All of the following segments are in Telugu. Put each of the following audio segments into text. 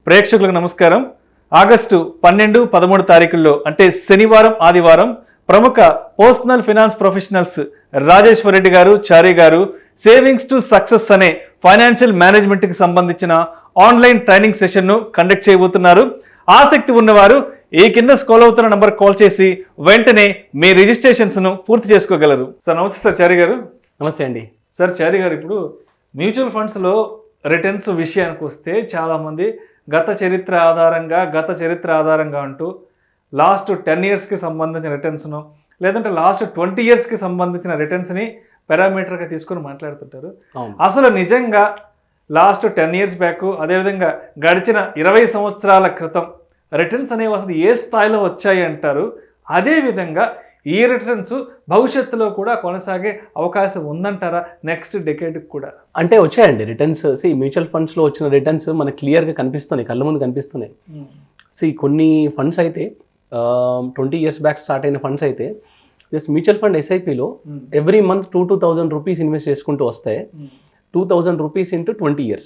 ప్రేక్షకులకు నమస్కారం. ఆగస్టు 12, 13 తారీఖుల్లో అంటే శనివారం, ఆదివారం ప్రముఖ personal finance professionals Rajeshwar Reddy గారు, చారి గారు సేవింగ్స్ టు సక్సెస్ అనే ఫైనాన్షియల్ మేనేజ్మెంట్కి సంబంధించిన ఆన్లైన్ ట్రైనింగ్ సెషన్ను కండక్ట్ చేయబోతున్నారు. ఆసక్తి ఉన్నవారు ఈ కింద స్క్రోల్ అవుతున్న నంబర్ కాల్ చేసి వెంటనే మీ రిజిస్ట్రేషన్స్ను పూర్తి చేసుకోగలరు. సార్ నమస్తే సార్, చారి గారు. నమస్తే అండి. సార్ చారి గారు, ఇప్పుడు మ్యూచువల్ ఫండ్స్లో రిటర్న్స్ విషయానికి వస్తే చాలామంది గత చరిత్ర ఆధారంగా అంటూ లాస్ట్ 10 ఇయర్స్కి సంబంధించిన రిటర్న్స్ను లేదంటే లాస్ట్ 20 ఇయర్స్కి సంబంధించిన రిటర్న్స్ని పారామీటర్గా తీసుకొని మాట్లాడుతుంటారు. అసలు నిజంగా లాస్ట్ 10 ఇయర్స్ బ్యాక్, అదేవిధంగా గడిచిన 20 సంవత్సరాల క్రితం రిటర్న్స్ అనేవి అసలు ఏ స్థాయిలో వచ్చాయి అంటారు? అదేవిధంగా ఈ రిటర్న్స్ భవిష్యత్తులో కూడా కొనసాగే అవకాశం ఉందంటారా నెక్స్ట్ డెకేడ్కి కూడా? అంటే వచ్చాయండి రిటర్న్స్. మ్యూచువల్ ఫండ్స్లో వచ్చిన రిటర్న్స్ మనకు క్లియర్గా కనిపిస్తున్నాయి, కళ్ళ ముందు కనిపిస్తున్నాయి. కొన్ని ఫండ్స్ అయితే 20 ఇయర్స్ బ్యాక్ స్టార్ట్ అయిన ఫండ్స్ అయితే జస్ట్ మ్యూచువల్ ఫండ్ ఎస్ఐపిలో ఎవ్రీ మంత్ 2,000 రూపీస్ ఇన్వెస్ట్ చేసుకుంటూ వస్తే 2,000 రూపీస్ ఇంటూ 20 ఇయర్స్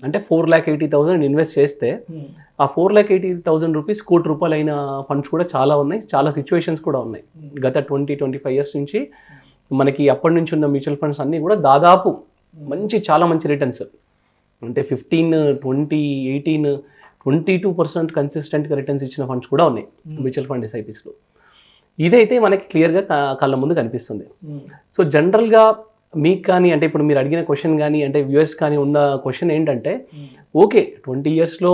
అంటే 4,80,000 ఇన్వెస్ట్ చేస్తే ఆ 4,80,000 రూపీస్ ₹1 కోటి అయిన ఫండ్స్ కూడా చాలా ఉన్నాయి. చాలా సిచ్యువేషన్స్ కూడా ఉన్నాయి. గత 20-25 ఇయర్స్ నుంచి మనకి అప్పటి నుంచి ఉన్న మ్యూచువల్ ఫండ్స్ అన్నీ కూడా దాదాపు చాలా మంచి రిటర్న్స్ అంటే 15, 20, 18, 22% కన్సిస్టెంట్గా రిటర్న్స్ ఇచ్చిన ఫండ్స్ కూడా ఉన్నాయి మ్యూచువల్ ఫండ్ ఎస్ఐపిస్లో. ఇదైతే మనకి క్లియర్గా కళ్ళ ముందు కనిపిస్తుంది. సో జనరల్గా మీకు కానీ అంటే ఇప్పుడు మీరు అడిగిన క్వశ్చన్ కానీ అంటే వ్యూయర్స్ కానీ ఉన్న క్వశ్చన్ ఏంటంటే, ఓకే 20 ఇయర్స్లో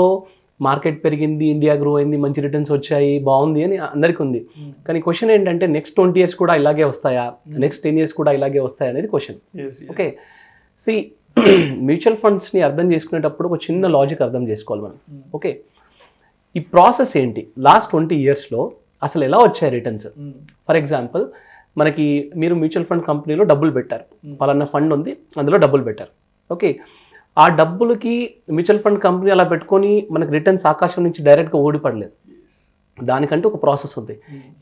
మార్కెట్ పెరిగింది, ఇండియా గ్రో అయింది, మంచి రిటర్న్స్ వచ్చాయి, బాగుంది అని అందరికీ ఉంది. కానీ క్వశ్చన్ ఏంటంటే నెక్స్ట్ 20 ఇయర్స్ కూడా ఇలాగే వస్తాయా, నెక్స్ట్ 10 ఇయర్స్ కూడా ఇలాగే వస్తాయా అనేది క్వశ్చన్. ఓకే, మ్యూచువల్ ఫండ్స్ని అర్థం చేసుకునేటప్పుడు ఒక చిన్న లాజిక్ అర్థం చేసుకోవాలి మనం. ఓకే, ఈ ప్రాసెస్ ఏంటి, లాస్ట్ 20 ఇయర్స్లో అసలు ఎలా వచ్చాయి రిటర్న్స్? ఫర్ ఎగ్జాంపుల్ మనకి మీరు మ్యూచువల్ ఫండ్ కంపెనీలో డబ్బులు పెట్టారు, పలానా ఫండ్ ఉంది అందులో డబ్బులు పెట్టారు. ఓకే, ఆ డబ్బులకి మ్యూచువల్ ఫండ్ కంపెనీ అలా పెట్టుకొని మనకి రిటర్న్స్ ఆకాశం నుంచి డైరెక్ట్గా ఓడిపడలేదు. దానికంటే ఒక ప్రాసెస్ ఉంది.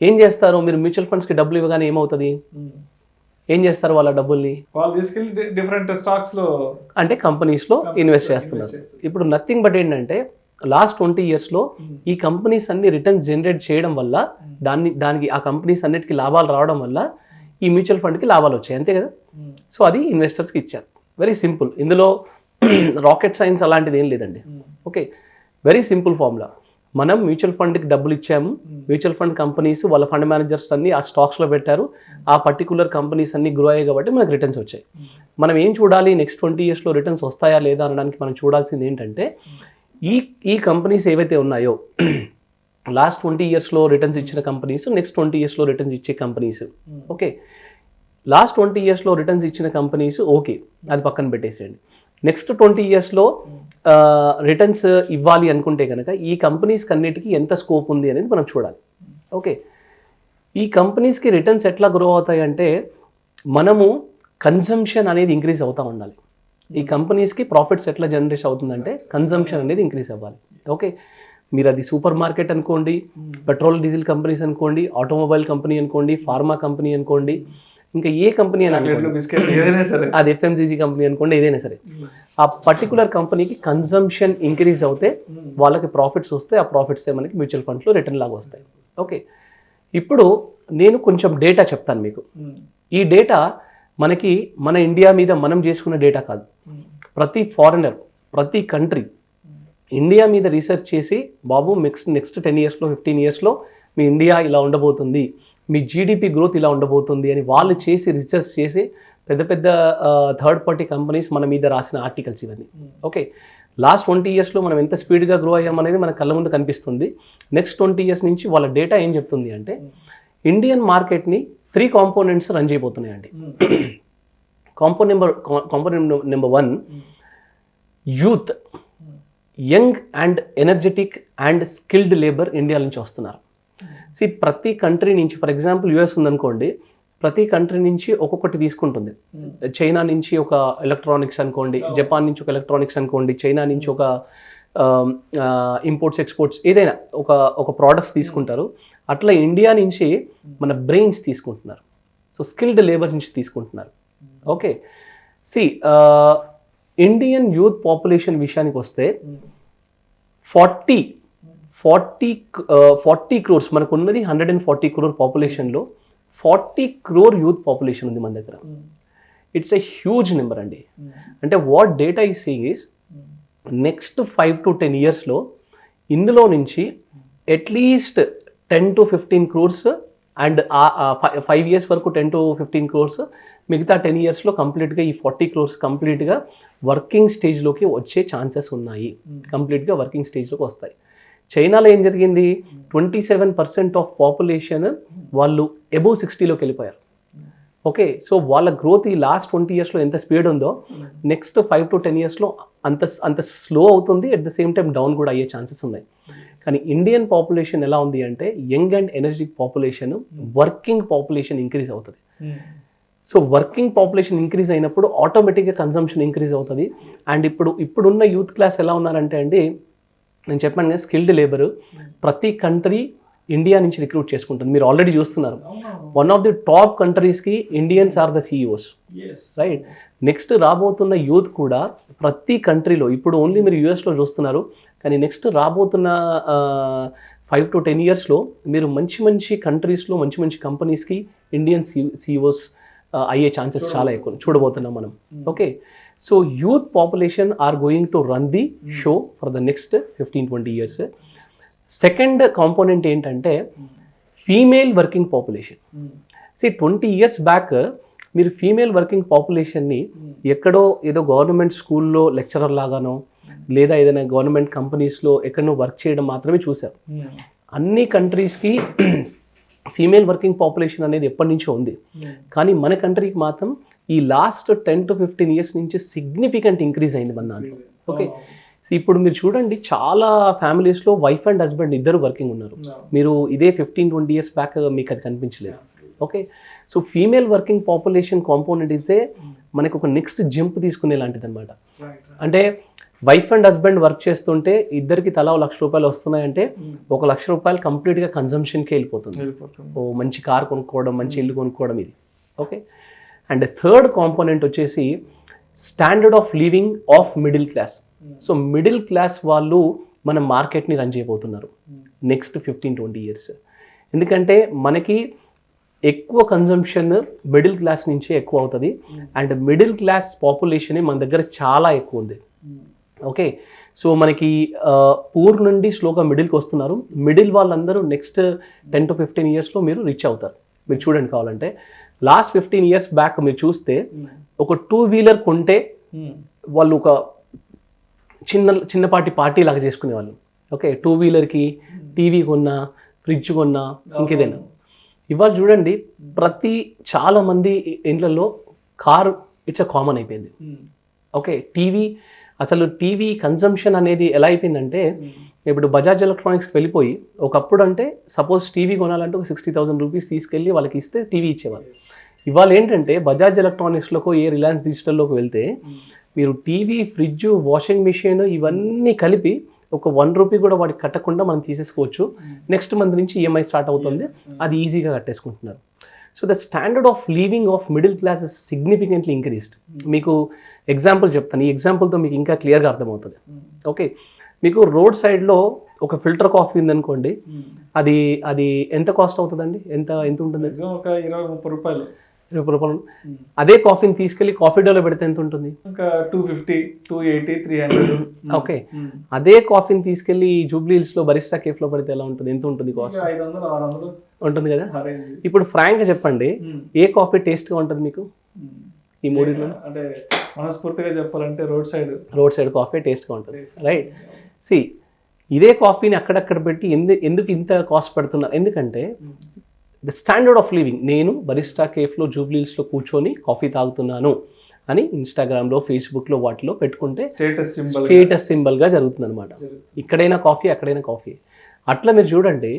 ఏం చేస్తారు, మీరు మ్యూచువల్ ఫండ్స్కి డబ్బులు ఇవ్వగానే ఏమవుతుంది, ఏం చేస్తారు వాళ్ళ డబ్బుల్ని డిఫరెంట్ స్టాక్స్లో అంటే కంపెనీస్లో ఇన్వెస్ట్ చేస్తున్నారు. ఇప్పుడు నథింగ్ బట్ ఏంటంటే లాస్ట్ 20 ఇయర్స్లో ఈ కంపెనీస్ అన్ని రిటర్న్స్ జనరేట్ చేయడం వల్ల దానికి ఆ కంపెనీస్ అన్నిటికీ లాభాలు రావడం వల్ల ఈ మ్యూచువల్ ఫండ్కి లాభాలు వచ్చాయి, అంతే కదా. సో అది ఇన్వెస్టర్స్కి ఇచ్చారు. వెరీ సింపుల్, ఇందులో రాకెట్ సైన్స్ అలాంటిది ఏం లేదండి. Okay, very simple formula. మనం మ్యూచువల్ ఫండ్కి డబ్బులు ఇచ్చాము, మ్యూచువల్ ఫండ్ కంపెనీస్ వాళ్ళ ఫండ్ మేనేజర్స్ అన్ని ఆ స్టాక్స్లో పెట్టారు, ఆ పర్టికులర్ కంపెనీస్ అన్ని గ్రో అయ్యాయి కాబట్టి మనకు రిటర్న్స్ వచ్చాయి. మనం ఏం చూడాలి, నెక్స్ట్ 20 ఇయర్స్లో రిటర్న్స్ వస్తాయా లేదా అనడానికి మనం చూడాల్సింది ఏంటంటే ఈ కంపెనీస్ ఏవైతే ఉన్నాయో లాస్ట్ 20 ఇయర్స్లో రిటర్న్స్ ఇచ్చిన కంపెనీస్, నెక్స్ట్ 20 ఇయర్స్లో రిటర్న్స్ ఇచ్చే కంపెనీస్. ఓకే, లాస్ట్ 20 ఇయర్స్లో రిటర్న్స్ ఇచ్చిన కంపెనీస్ ఓకే, అది పక్కన పెట్టేసేయండి. నెక్స్ట్ 20 ఇయర్స్లో రిటర్న్స్ ఇవ్వాలి అనుకుంటే కనుక ఈ కంపెనీస్కి అన్నిటికీ ఎంత స్కోప్ ఉంది అనేది మనం చూడాలి. ఓకే, ఈ కంపెనీస్కి రిటర్న్స్ ఎట్లా గ్రో అవుతాయి అంటే మనము కన్జంప్షన్ అనేది ఇంక్రీజ్ అవుతూ ఉండాలి. ఈ కంపెనీస్కి ప్రాఫిట్స్ ఎట్లా జనరేట్ అవుతుందంటే కన్జంప్షన్ అనేది ఇంక్రీజ్ అవ్వాలి. ఓకే, మీరు అది సూపర్ మార్కెట్ అనుకోండి, పెట్రోల్ డీజిల్ కంపెనీస్ అనుకోండి, ఆటోమొబైల్ కంపెనీ అనుకోండి, ఫార్మా కంపెనీ అనుకోండి, ఇంకా ఏ కంపెనీ అని అది ఎఫ్ఎంసీజీ కంపెనీ అనుకోండి, ఏదైనా సరే ఆ పర్టికులర్ కంపెనీకి కన్జంప్షన్ ఇంక్రీజ్ అవుతే వాళ్ళకి ప్రాఫిట్స్ వస్తే ఆ ప్రాఫిట్స్ మనకి మ్యూచువల్ ఫండ్స్లో రిటర్న్ లాగా వస్తాయి. ఓకే, ఇప్పుడు నేను కొంచెం డేటా చెప్తాను మీకు. ఈ డేటా మనకి మన ఇండియా మీద మనం చేసుకున్న డేటా కాదు. ప్రతి ఫారినర్, ప్రతి కంట్రీ ఇండియా మీద రీసెర్చ్ చేసి బాబు నెక్స్ట్ 10 ఇయర్స్లో 15 ఇయర్స్లో మీ ఇండియా ఇలా ఉండబోతుంది, మీ జీడిపి గ్రోత్ ఇలా ఉండబోతుంది అని వాళ్ళు చేసి రీసెర్చ్ చేసి పెద్ద పెద్ద థర్డ్ పార్టీ కంపెనీస్ మన మీద రాసిన ఆర్టికల్స్ ఇవన్నీ. ఓకే, లాస్ట్ 20 ఇయర్స్లో మనం ఎంత స్పీడ్గా గ్రో అయ్యామనేది మన కళ్ళ ముందు కనిపిస్తుంది. నెక్స్ట్ 20 ఇయర్స్ నుంచి వాళ్ళ డేటా ఏం చెప్తుంది అంటే ఇండియన్ మార్కెట్ని 3 కాంపోనెంట్స్ రన్ చేయబోతున్నాయండి. Component number 1 youth, young and energetic and skilled labour India నుంచి వస్తున్నారు. ప్రతి కంట్రీ నుంచి, ఫర్ ఎగ్జాంపుల్ యూఎస్ ఉందనుకోండి, ప్రతి కంట్రీ నుంచి ఒక్కొక్కటి తీసుకుంటుంది. చైనా నుంచి ఒక ఎలక్ట్రానిక్స్ అనుకోండి, జపాన్ నుంచి ఒక ఎలక్ట్రానిక్స్ అనుకోండి, చైనా నుంచి ఒక ఇంపోర్ట్స్ ఎక్స్పోర్ట్స్ ఏదైనా ఒక ప్రోడక్ట్స్ తీసుకుంటారు. అట్లా ఇండియా నుంచి మన బ్రెయిన్స్ తీసుకుంటున్నారు. సో స్కిల్డ్ లేబర్ నుంచి తీసుకుంటున్నారు. ఓకే, ఇండియన్ యూత్ పాపులేషన్ విషయానికి వస్తే 40 crores మనకు ఉన్నది 140 crore పాపులేషన్లో 40 crore యూత్ పాపులేషన్ ఉంది మన దగ్గర. ఇట్స్ ఎ హ్యూజ్ నెంబర్ అండి. అంటే what data is saying is next 5 to 10 yearsలో ఇందులో నుంచి at least 10 to 15 crores and 5 years వరకు 10 to 15 crores, మిగతా 10 yearsలో కంప్లీట్గా ఈ 40 crores కంప్లీట్గా వర్కింగ్ స్టేజ్లోకి వచ్చే ఛాన్సెస్ ఉన్నాయి. కంప్లీట్గా వర్కింగ్ స్టేజ్లోకి వస్తాయి. చైనాలో ఏం జరిగింది, 27% ఆఫ్ పాపులేషన్ వాళ్ళు అబోవ్ 60లోకి వెళ్ళిపోయారు. ఓకే, సో వాళ్ళ గ్రోత్ ఈ లాస్ట్ 20 yearsలో ఎంత స్పీడ్ ఉందో నెక్స్ట్ 5 to 10 yearsలో అంత స్లో అవుతుంది. At the same time down కూడా అయ్యే ఛాన్సెస్ ఉన్నాయి. కానీ ఇండియన్ పాపులేషన్ ఎలా ఉంది అంటే young and energetic population, working population increase అవుతుంది. సో వర్కింగ్ పాపులేషన్ ఇంక్రీజ్ అయినప్పుడు ఆటోమేటిక్గా కన్సంప్షన్ ఇంక్రీజ్ అవుతుంది. అండ్ ఇప్పుడున్న యూత్ క్లాస్ ఎలా ఉన్నారంటే అండి, నేను చెప్పాను కదా స్కిల్డ్ లేబర్ ప్రతి కంట్రీ ఇండియా నుంచి రిక్రూట్ చేసుకుంటుంది. మీరు ఆల్రెడీ చూస్తున్నారు, వన్ ఆఫ్ ది టాప్ కంట్రీస్కి Indians are the CEOs, right? Next రాబోతున్న యూత్ కూడా ప్రతి కంట్రీలో, ఇప్పుడు ఓన్లీ మీరు యూఎస్లో చూస్తున్నారు, కానీ నెక్స్ట్ రాబోతున్న 5 to 10 yearsలో మీరు మంచి కంట్రీస్లో మంచి కంపెనీస్కి ఇండియన్ CEOs అయ్యే ఛాన్సెస్ చాలా ఎక్కువ చూడబోతున్నాం మనం. Okay, so youth population are going to run the show for the next 15-20 years. Second component ఏంటంటే female working population. 20 years back మీరు ఫీమేల్ వర్కింగ్ పాపులేషన్ని ఎక్కడో ఏదో గవర్నమెంట్ స్కూల్లో లెక్చరర్ లాగానో లేదా ఏదైనా గవర్నమెంట్ కంపెనీస్లో ఎక్కడనో వర్క్ చేయడం మాత్రమే చూశారు. అన్ని కంట్రీస్కి ఫీమేల్ వర్కింగ్ పాపులేషన్ అనేది ఎప్పటి నుంచో ఉంది. కానీ మన కంట్రీకి మాత్రం ఈ లాస్ట్ 10 to 15 years నుంచి సిగ్నిఫికెంట్ ఇంక్రీజ్ అయింది మన దాంట్లో. ఓకే, సో ఇప్పుడు మీరు చూడండి చాలా ఫ్యామిలీస్లో వైఫ్ అండ్ హస్బెండ్ ఇద్దరు వర్కింగ్ ఉన్నారు. మీరు ఇదే 15-20 years బ్యాక్ మీకు అది కనిపించలేదు. Okay, so female working population component ఇస్తే మనకు ఒక నెక్స్ట్ జంప్ తీసుకునే లాంటిది అనమాట. అంటే వైఫ్ అండ్ హస్బెండ్ వర్క్ చేస్తుంటే ఇద్దరికి తలా ₹1,00,000 వస్తున్నాయంటే ₹1,00,000 కంప్లీట్గా కన్సంప్షన్కే వెళ్ళిపోతుంది. ఓ మంచి కార్ కొనుక్కోవడం, మంచి ఇల్లు కొనుక్కోవడం ఇది. ఓకే, అండ్ థర్డ్ కాంపోనెంట్ వచ్చేసి standard of living of middle class. So middle class వాళ్ళు మన మార్కెట్ని రన్ చేయబోతున్నారు నెక్స్ట్ 15-20 years. ఎందుకంటే మనకి ఎక్కువ కన్జంప్షన్ మిడిల్ క్లాస్ నుంచే ఎక్కువ అవుతుంది. అండ్ మిడిల్ క్లాస్ పాపులేషన్ మన దగ్గర చాలా ఎక్కువ ఉంది. ఓకే, సో మనకి పూర్ నుండి స్లోగా మిడిల్కి వస్తున్నారు. మిడిల్ వాళ్ళందరూ నెక్స్ట్ 10 to 15 yearsలో మీరు రీచ్ అవుతారు. మీరు చూడండి, కావాలంటే లాస్ట్ 15 years బ్యాక్ మీరు చూస్తే ఒక 2-wheeler కొంటే వాళ్ళు ఒక చిన్నపాటి పార్టీ లాగా చేసుకునేవాళ్ళు. ఓకే, 2-wheelerకి టీవీ కొన్నా, ఫ్రిడ్జ్ కొన్నా, ఇంకేదైనా. ఇవాళ చూడండి చాలామంది ఇండ్లలో కారు ఇట్స్ అ కామన్ అయిపోయింది. ఓకే, టీవీ కన్సంప్షన్ అనేది ఎలా అయిపోయిందంటే ఇప్పుడు బజాజ్ ఎలక్ట్రానిక్స్కి వెళ్ళిపోయి ఒకప్పుడు అంటే సపోజ్ టీవీ కొనాలంటే ఒక ₹60,000 తీసుకెళ్ళి వాళ్ళకి ఇస్తే టీవీ ఇచ్చేవాళ్ళు. ఇవాళ ఏంటంటే బజాజ్ ఎలక్ట్రానిక్స్లోకి ఏ రిలయన్స్ డిజిటల్లోకి వెళ్తే మీరు టీవీ, ఫ్రిడ్జ్, వాషింగ్ మిషన్ ఇవన్నీ కలిపి ఒక ₹1 కూడా వాడికి కట్టకుండా మనం తీసేసుకోవచ్చు. నెక్స్ట్ మంత్ నుంచి ఈఎంఐ స్టార్ట్ అవుతుంది, అది ఈజీగా కట్టేసుకుంటున్నారు. So the standard of living of middle class is significantly increased. మీకు ఎగ్జాంపుల్ చెప్తాను, ఈ ఎగ్జాంపుల్తో మీకు ఇంకా క్లియర్గా అర్థమవుతుంది. ఓకే, మీకు రోడ్ సైడ్లో ఒక ఫిల్టర్ కాఫీ ఉందనుకోండి, అది ఎంత కాస్ట్ అవుతుందండి? ఎంత ఉంటుంది? ఒక ₹20-30. ₹20. అదే కాఫీని తీసుకెళ్ళి కాఫీ డేలో పెడితే ఎంత ఉంటుంది? ఇంకా 250, 280, 300. ఓకే, అదే కాఫీని తీసుకెళ్ళి జూబ్లీ హిల్స్లో బరిస్టా కేఫ్లో పెడితే ఎలా ఉంటుంది? ఎంత ఉంటుంది కాస్ట్? 500, 600 ఉంటుంది కదా. ఇప్పుడు ఫ్రాంక్గా చెప్పండి, ఏ కాఫీ టేస్ట్గా ఉంటుంది మీకు ఈ మూడిట్లో? అంటే మనస్ఫూర్తిగా చెప్పాలంటే రోడ్ సైడ్ కాఫీ టేస్ట్గా ఉంటుంది, రైట్? ఇదే కాఫీని అక్కడక్కడ పెట్టి ఎందుకు ఇంత కాస్ట్ పెడుతున్నారు? ఎందుకంటే ద స్టాండర్డ్ ఆఫ్ లివింగ్, నేను బరిస్టా కేఫ్లో జూబ్లీ హిల్స్లో కూర్చొని కాఫీ తాగుతున్నాను అని ఇన్స్టాగ్రామ్లో, ఫేస్బుక్లో వాటిలో పెట్టుకుంటే స్టేటస్ సింబల్గా జరుగుతుంది అనమాట. ఇక్కడైనా కాఫీ, అక్కడైనా కాఫీ. అట్లా మీరు చూడండి,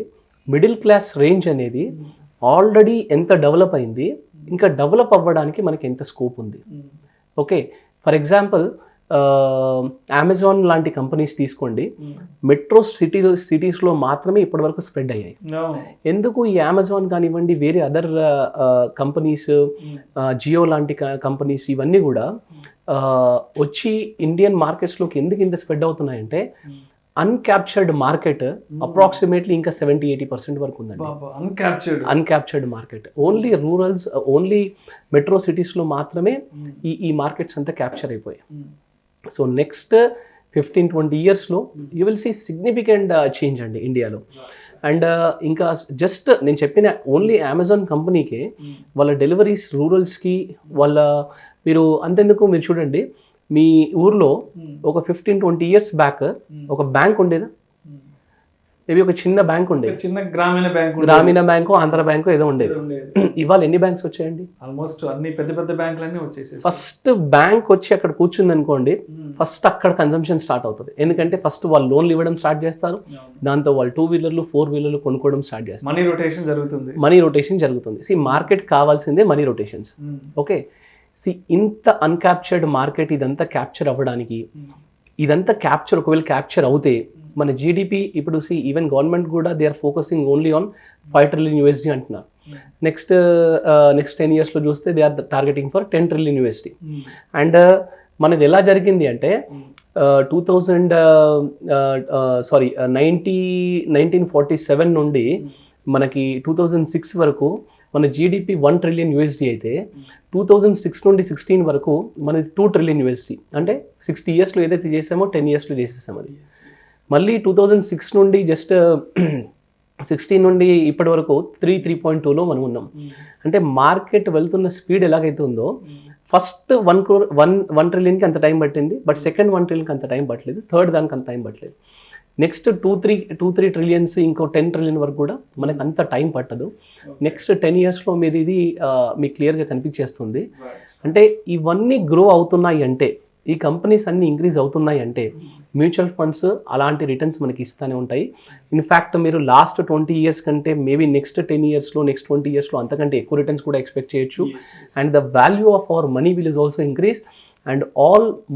మిడిల్ క్లాస్ రేంజ్ అనేది ఆల్రెడీ ఎంత డెవలప్ అయింది, ఇంకా డెవలప్ అవ్వడానికి మనకి ఎంత స్కోప్ ఉంది. ఓకే, ఫర్ ఎగ్జాంపుల్ అమెజాన్ లాంటి కంపెనీస్ తీసుకోండి, మెట్రో సిటీస్లో మాత్రమే ఇప్పటివరకు స్ప్రెడ్ అయ్యాయి. ఎందుకు ఈ అమెజాన్ కానివ్వండి, వేరే అదర్ కంపెనీస్, జియో లాంటి కంపెనీస్ ఇవన్నీ కూడా వచ్చి ఇండియన్ మార్కెట్స్లోకి ఎందుకు ఇంత స్ప్రెడ్ అవుతున్నాయంటే అన్క్యాప్చర్డ్ మార్కెట్ అప్రాక్సిమేట్లీ ఇంకా 70-80% వరకు ఉందండి. అన్క్యాప్చర్డ్ మార్కెట్ ఓన్లీ రూరల్స్, ఓన్లీ మెట్రో సిటీస్లో మాత్రమే ఈ మార్కెట్స్ అంతా క్యాప్చర్ అయిపోయాయి. సో నెక్స్ట్ 15-20 ఇయర్స్లో you will see significant change అండి ఇండియాలో. అండ్ ఇంకా జస్ట్ నేను చెప్పిన ఓన్లీ అమెజాన్ కంపెనీకే వాళ్ళ డెలివరీస్ రూరల్స్కి మీరు అంతెందుకు, మీరు చూడండి మీ ఊర్లో ఒక 15-20 ఇయర్స్ బ్యాక్ ఒక బ్యాంక్ ఉండేదా? మేబీ ఒక చిన్న బ్యాంక్ ఉండేది, చిన్న గ్రామీణ బ్యాంకు, ఆంధ్ర బ్యాంకు ఏదో ఉండేది. ఇవాళ ఎన్ని బ్యాంక్స్ వచ్చాయండి? ఆల్మోస్ట్ అన్ని పెద్ద బ్యాంకులన్నీ వచ్చేసి ఫస్ట్ బ్యాంక్ వచ్చి అక్కడ కూర్చుంది అనుకోండి, ఫస్ట్ అక్కడ కన్సంప్షన్ స్టార్ట్ అవుతుంది. ఎందుకంటే ఫస్ట్ వాళ్ళు లోన్లు ఇవ్వడం స్టార్ట్ చేస్తారు, దాంతో వాళ్ళు 2 వీలర్లు 4 వీలర్లు కొనుక్కోవడం స్టార్ట్ చేస్తారు. మనీ రొటేషన్ జరుగుతుంది. మార్కెట్ కావాల్సిందే మనీ రొటేషన్స్. ఓకే, ఇంత అన్క్యాప్చర్డ్ మార్కెట్ ఇదంతా క్యాప్చర్ అవ్వడానికి, ఒకవేళ క్యాప్చర్ అవుతే మన జీడిపి ఇప్పుడు ఈవెన్ గవర్నమెంట్ కూడా they are focusing only on $5 trillion అంటున్నారు. నెక్స్ట్ 10 yearsలో చూస్తే they are targeting for $10 trillion. And మనది ఎలా జరిగింది అంటే 1947 నుండి మనకి 2006 వరకు మన జీడిపి $1 trillion అయితే 2006 నుండి 16 వరకు మనది $2 trillion. అంటే 60 yearsలో ఏదైతే చేసామో 10 yearsలో చేసేసాం అది. మళ్ళీ 2006 నుండి జస్ట్ 16 నుండి ఇప్పటి వరకు 3.2లో మనం ఉన్నాం. అంటే మార్కెట్ వెళ్తున్న స్పీడ్ ఎలాగైతే ఉందో, ఫస్ట్ 1 trillion అంత టైం పట్టింది, బట్ సెకండ్ 1 trillion అంత టైం పట్టలేదు, థర్డ్ దానికి అంత టైం పట్టలేదు. నెక్స్ట్ 2-3 trillions ఇంకో 10 trillion వరకు కూడా మనకు అంత టైం పట్టదు. నెక్స్ట్ 10 yearsలో మీది ఇది మీకు క్లియర్గా కనిపించేస్తుంది. అంటే ఇవన్నీ గ్రో అవుతున్నాయి అంటే, ఈ కంపెనీస్ అన్నీ ఇంక్రీజ్ అవుతున్నాయి అంటే మ్యూచువల్ ఫండ్స్ అలాంటి రిటర్న్స్ మనకి ఇస్తూనే ఉంటాయి. ఇన్ఫ్యాక్ట్ మీరు లాస్ట్ 20 years కంటే మేబీ నెక్స్ట్ 10 yearsలో, నెక్స్ట్ 20 yearsలో అంతకంటే ఎక్కువ రిటర్న్స్ కూడా ఎక్స్పెక్ట్ చేయొచ్చు. And the value of our money will is also increase. And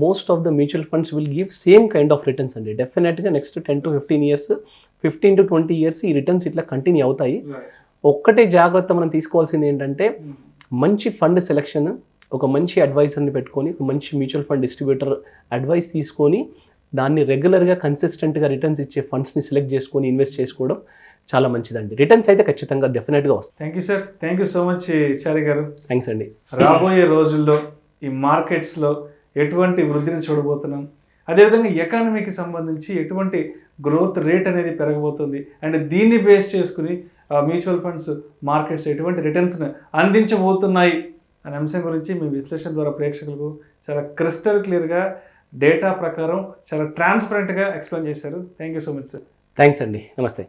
most of the mutual funds will give same kind of returns అండి. డెఫినెట్గా నెక్స్ట్ 10-15 years, 15-20 years ఈ రిటర్న్స్ ఇట్లా కంటిన్యూ అవుతాయి. ఒక్కటే జాగ్రత్త మనం తీసుకోవాల్సింది ఏంటంటే, మంచి ఫండ్ సెలెక్షన్, ఒక మంచి అడ్వైజర్ని పెట్టుకొని, ఒక మంచి మ్యూచువల్ ఫండ్ డిస్ట్రిబ్యూటర్ అడ్వైస్ తీసుకొని దాన్ని రెగ్యులర్గా కన్సిస్టెంట్గా రిటర్న్స్ ఇచ్చే ఫండ్స్ని సెలెక్ట్ చేసుకొని ఇన్వెస్ట్ చేసుకోవడం చాలా మంచిదండి. రిటర్న్స్ అయితే ఖచ్చితంగా డెఫినెట్గా వస్తాయి. Thank you sir, thank you so much Chari గారు. థ్యాంక్స్ అండి. రాబోయే రోజుల్లో ఈ మార్కెట్స్లో ఎటువంటి వృద్ధిని చూడబోతున్నాం, అదేవిధంగా ఎకానమీకి సంబంధించి ఎటువంటి గ్రోత్ రేట్ అనేది పెరగబోతుంది, అండ్ దీన్ని బేస్ చేసుకుని మ్యూచువల్ ఫండ్స్ మార్కెట్స్ ఎటువంటి రిటర్న్స్ని అందించబోతున్నాయి అనే అంశం గురించి మీ విశ్లేషణ ద్వారా ప్రేక్షకులకు చాలా క్రిస్టల్ క్లియర్గా డేటా ప్రకారం చాలా ట్రాన్స్పరెంట్గా ఎక్స్ప్లెయిన్ చేశారు. Thank you so much sir. Thanks అండి. నమస్తే.